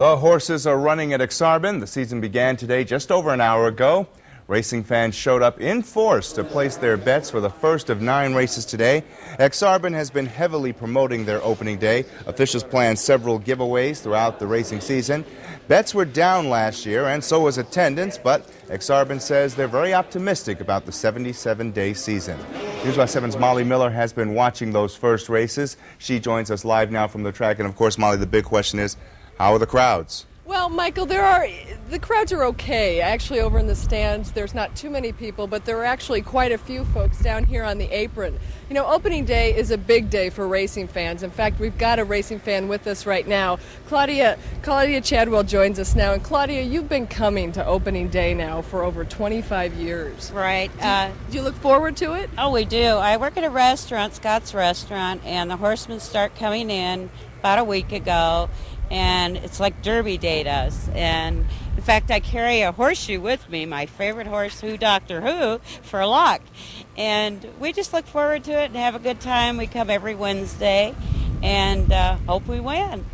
The horses are running at Exarban. The season began today just over an hour ago. Racing fans showed up in force to place their bets for the first of 9 races today. Exarban has been heavily promoting their opening day. Officials planned several giveaways throughout the racing season. Bets were down last year, and so was attendance, but Exarban says they're very optimistic about the 77-day season. Newscast 7's Molly Miller has been watching those first races. She joins us live now from the track, and of course, Molly, the big question is, how are the crowds? Well, Michael, the crowds are okay. Actually, over in the stands, there's not too many people, but there are actually quite a few folks down here on the apron. You know, opening day is a big day for racing fans. In fact, we've got a racing fan with us right now. Claudia Chadwell joins us now. And Claudia, you've been coming to opening day now for over 25 years. Right. Do you look forward to it? Oh, we do. I work at a restaurant, Scott's Restaurant, and the horsemen start coming in about a week ago. And it's like Derby Day does. And in fact, I carry a horseshoe with me, my favorite horse, Doctor Who, for luck. And we just look forward to it and have a good time. We come every Wednesday and hope we win.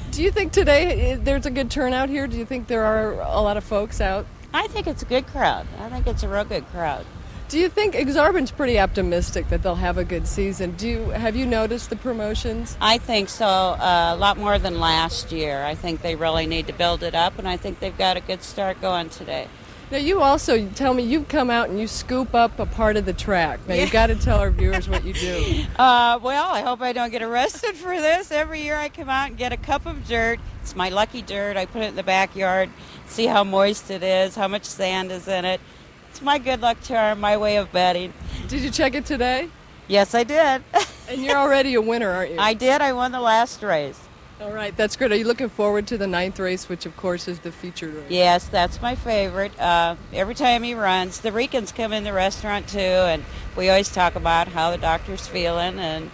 Do you think today there's a good turnout here? Do you think there are a lot of folks out? I think it's a good crowd. I think it's a real good crowd. Do you think Exarban's pretty optimistic that they'll have a good season? Have you noticed the promotions? I think so, a lot more than last year. I think they really need to build it up, and I think they've got a good start going today. Now, you also tell me you've come out and you scoop up a part of the track. Now, you've got to tell our viewers what you do. Well, I hope I don't get arrested for this. Every year I come out and get a cup of dirt. It's my lucky dirt. I put it in the backyard, see how moist it is, how much sand is in it. It's my good luck charm, my way of betting. Did you check it today? Yes, I did. And you're already a winner, aren't you? I did. I won the last race. All right, that's good. Are you looking forward to the 9th race, which of course is the featured race? Yes, that's my favorite. Every time he runs, the Ricans come in the restaurant too, and we always talk about how the doctor's feeling, and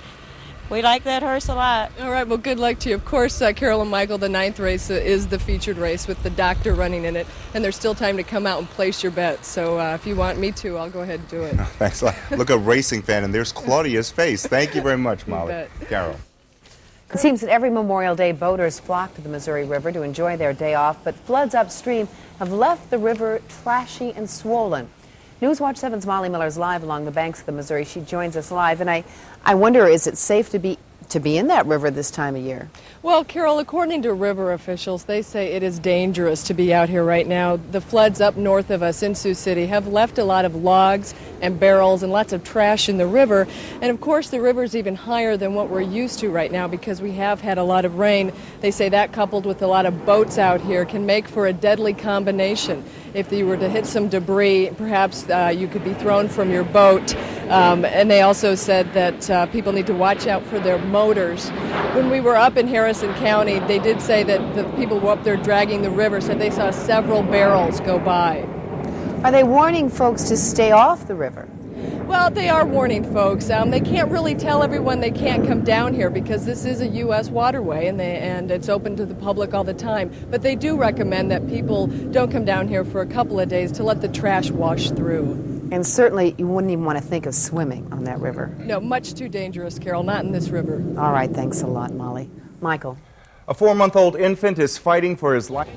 we like that horse a lot. All right, well, good luck to you. Of course, Carol and Michael, the 9th race is the featured race with the doctor running in it, and there's still time to come out and place your bets. So if you want me to, I'll go ahead and do it. Thanks a lot. Look, a racing fan, and there's Claudia's face. Thank you very much, Molly. Carol. It seems that every Memorial Day boaters flock to the Missouri River to enjoy their day off, but floods upstream have left the river trashy and swollen. Newswatch 7's Molly Miller is live along the banks of the Missouri. She joins us live, and I wonder, is it safe to be in that river this time of year? Well, Carol, according to river officials, they say it is dangerous to be out here right now. The floods up north of us in Sioux City have left a lot of logs and barrels and lots of trash in the river. And of course, the river is even higher than what we're used to right now because we have had a lot of rain. They say that, coupled with a lot of boats out here, can make for a deadly combination. If you were to hit some debris, perhaps you could be thrown from your boat. And they also said that people need to watch out for their motors. When we were up in Harrison County, they did say that the people who were up there dragging the river said they saw several barrels go by. Are they warning folks to stay off the river? Well, they are warning folks. They can't really tell everyone they can't come down here because this is a U.S. waterway and it's open to the public all the time. But they do recommend that people don't come down here for a couple of days to let the trash wash through. And certainly you wouldn't even want to think of swimming on that river. No, much too dangerous, Carol, not in this river. All right, thanks a lot, Molly. Michael. A 4-month-old infant is fighting for his life.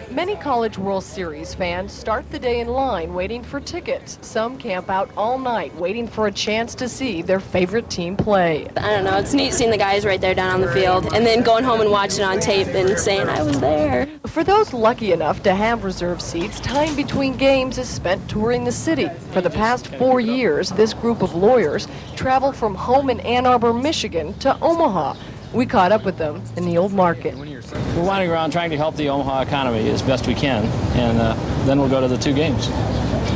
Many College World Series fans start the day in line waiting for tickets. Some camp out all night waiting for a chance to see their favorite team play. I don't know, it's neat seeing the guys right there down on the field and then going home and watching on tape and saying I was there. For those lucky enough to have reserved seats, time between games is spent touring the city. For the past 4 years, this group of lawyers traveled from home in Ann Arbor, Michigan to Omaha. We caught up with them in the old market. We're wandering around trying to help the Omaha economy as best we can, and then we'll go to the 2 games.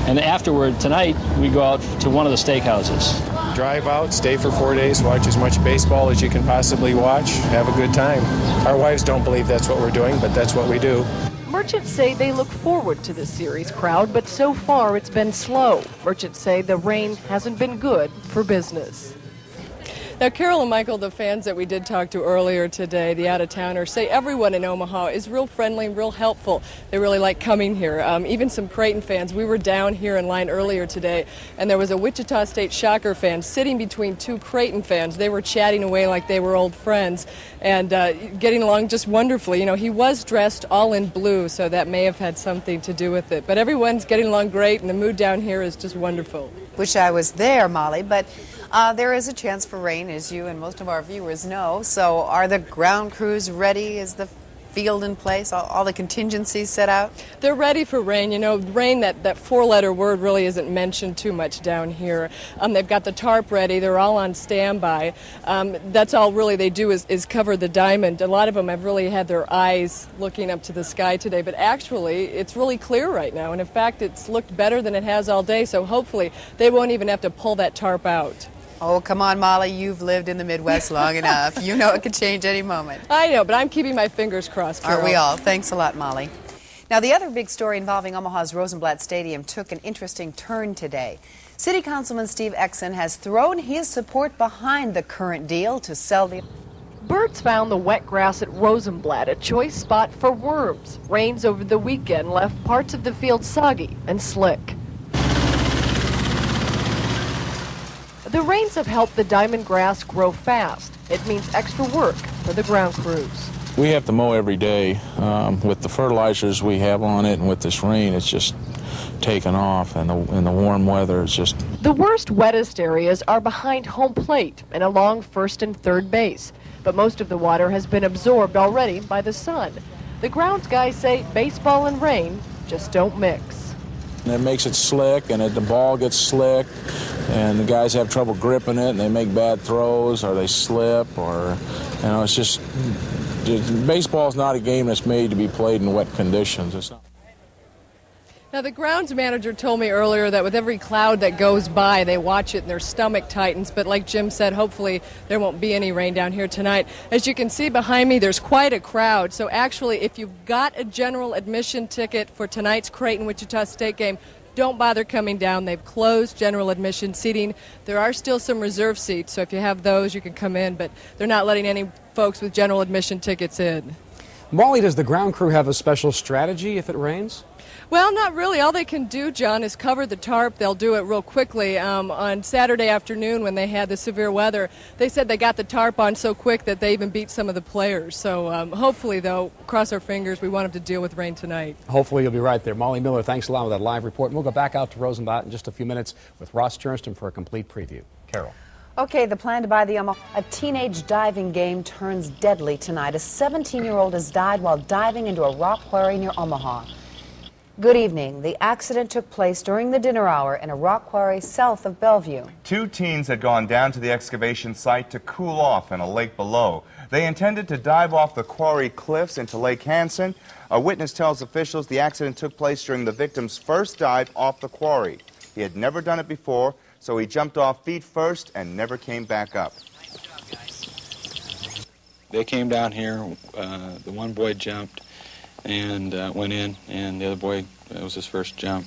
And afterward, tonight, we go out to one of the steakhouses. Drive out, stay for 4 days, watch as much baseball as you can possibly watch, have a good time. Our wives don't believe that's what we're doing, but that's what we do. Merchants say they look forward to this series crowd, but so far it's been slow. Merchants say the rain hasn't been good for business. Now, Carol and Michael, the fans that we did talk to earlier today, the out-of-towners, say everyone in Omaha is real friendly, real helpful. They really like coming here. Even some Creighton fans. We were down here in line earlier today, and there was a Wichita State Shocker fan sitting between two Creighton fans. They were chatting away like they were old friends and getting along just wonderfully. You know, he was dressed all in blue, so that may have had something to do with it. But everyone's getting along great, and the mood down here is just wonderful. Wish I was there, Molly, but there is a chance for rain, as you and most of our viewers know. So are the ground crews ready? Is the field in place? All the contingencies set out? They're ready for rain. You know, rain, that four-letter word really isn't mentioned too much down here. They've got the tarp ready. They're all on standby. That's all really they do is cover the diamond. A lot of them have really had their eyes looking up to the sky today, but actually it's really clear right now. And in fact, it's looked better than it has all day, so hopefully they won't even have to pull that tarp out. Oh, come on, Molly. You've lived in the Midwest long enough. You know it could change any moment. I know, but I'm keeping my fingers crossed, Carol. Aren't we all? Thanks a lot, Molly. Now, the other big story involving Omaha's Rosenblatt Stadium took an interesting turn today. City Councilman Steve Exon has thrown his support behind the current deal to sell the... Birds found the wet grass at Rosenblatt a choice spot for worms. Rains over the weekend left parts of the field soggy and slick. The rains have helped the diamond grass grow fast. It means extra work for the ground crews. We have to mow every day. With the fertilizers we have on it and with this rain, it's just taken off, and the warm weather is just... The worst, wettest areas are behind home plate and along first and third base. But most of the water has been absorbed already by the sun. The grounds guys say baseball and rain just don't mix. And it makes it slick, and the ball gets slick, and the guys have trouble gripping it, and they make bad throws, or they slip, or, you know, it's just... Baseball's not a game that's made to be played in wet conditions. It's not. Now, the grounds manager told me earlier that with every cloud that goes by, they watch it and their stomach tightens. But like Jim said, hopefully there won't be any rain down here tonight. As you can see behind me, there's quite a crowd. So actually, if you've got a general admission ticket for tonight's Creighton-Wichita State game, don't bother coming down. They've closed general admission seating. There are still some reserve seats, so if you have those, you can come in. But they're not letting any folks with general admission tickets in. Molly, does the ground crew have a special strategy if it rains? Well, not really. All they can do, John, is cover the tarp. They'll do it real quickly. On Saturday afternoon when they had the severe weather, they said they got the tarp on so quick that they even beat some of the players. So hopefully, though, cross our fingers, we want them to deal with rain tonight. Hopefully you'll be right there. Molly Miller, thanks a lot for that live report. And we'll go back out to Rosenblatt in just a few minutes with Ross Jernston for a complete preview. Carol. Okay, the plan to buy the Omaha. A teenage diving game turns deadly tonight. A 17-year-old has died while diving into a rock quarry near Omaha. Good evening. The accident took place during the dinner hour in a rock quarry south of Bellevue. Two teens had gone down to the excavation site to cool off in a lake below. They intended to dive off the quarry cliffs into Lake Hansen. A witness tells officials the accident took place during the victim's first dive off the quarry. He had never done it before, so he jumped off feet first and never came back up. They came down here, the one boy jumped and went in, and the other boy, it was his first jump.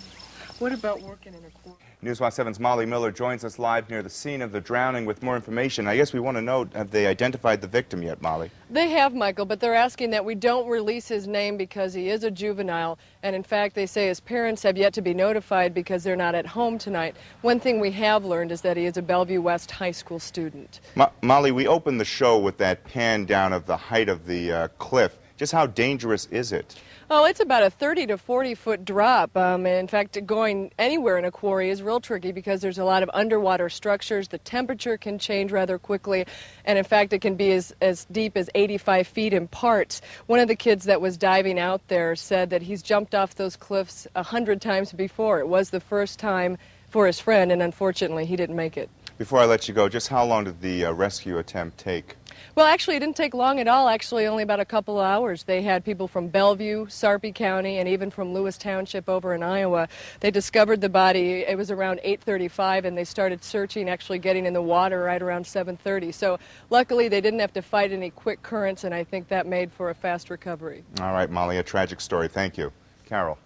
What about working in a quarry? News Watch 7's Molly Miller joins us live near the scene of the drowning with more information. I guess we want to know, have they identified the victim yet, Molly? They have, Michael, but they're asking that we don't release his name because he is a juvenile. And in fact, they say his parents have yet to be notified because they're not at home tonight. One thing we have learned is that he is a Bellevue West High School student. Molly, we opened the show with that pan down of the height of the cliff. Just how dangerous is it? Oh, it's about a 30 to 40-foot drop. In fact, going anywhere in a quarry is real tricky because there's a lot of underwater structures. The temperature can change rather quickly, and in fact, it can be as deep as 85 feet in parts. One of the kids that was diving out there said that he's jumped off those cliffs 100 times before. It was the first time for his friend, and unfortunately, he didn't make it. Before I let you go, just how long did the rescue attempt take? Well, actually, it didn't take long at all. Actually, only about a couple of hours. They had people from Bellevue, Sarpy County, and even from Lewis Township over in Iowa. They discovered the body. It was around 8:35, and they started searching, actually getting in the water right around 7:30. So luckily, they didn't have to fight any quick currents, and I think that made for a fast recovery. All right, Molly, a tragic story. Thank you. Carol.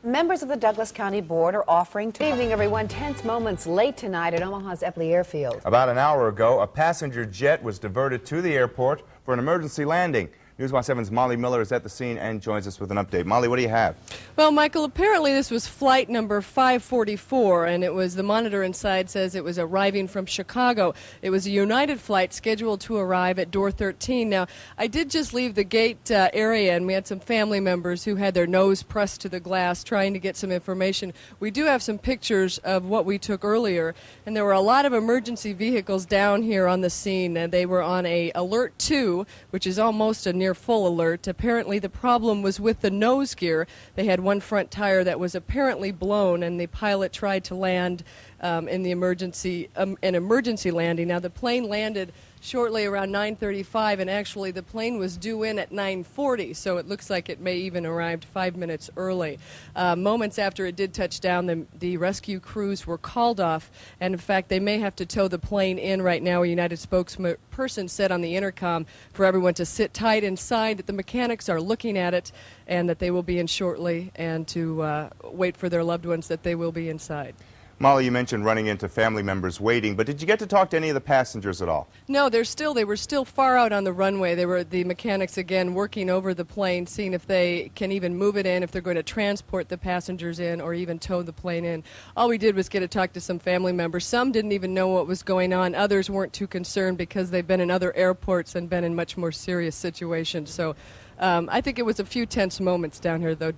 Members of the Douglas County Board are offering to... Good evening, everyone. Tense moments late tonight at Omaha's Epley Airfield. About an hour ago, a passenger jet was diverted to the airport for an emergency landing. News Watch 7's Molly Miller is at the scene and joins us with an update. Molly, what do you have? Well, Michael, apparently this was flight number 544, and it was, the monitor inside says it was arriving from Chicago. It was a United flight scheduled to arrive at door 13. Now, I did just leave the gate area, and we had some family members who had their nose pressed to the glass trying to get some information. We do have some pictures of what we took earlier, and there were a lot of emergency vehicles down here on the scene, and they were on a Alert 2, which is almost a near full alert. Apparently the problem was with the nose gear. They had one front tire that was apparently blown, and the pilot tried to land in the emergency landing. Now the plane landed shortly around 9:35, and actually the plane was due in at 9:40, so it looks like it may even arrived 5 minutes early. Moments after it did touch down, the rescue crews were called off, and in fact they may have to tow the plane in right now. A United spokesperson said on the intercom for everyone to sit tight inside, that the mechanics are looking at it and that they will be in shortly, and to wait for their loved ones, that they will be inside. Molly, you mentioned running into family members waiting, but did you get to talk to any of the passengers at all? No, they were still far out on the runway. They were, the mechanics again, working over the plane, seeing if they can even move it in, if they're going to transport the passengers in or even tow the plane in. All we did was get to talk to some family members. Some didn't even know what was going on. Others weren't too concerned because they've been in other airports and been in much more serious situations. So I think it was a few tense moments down here, though.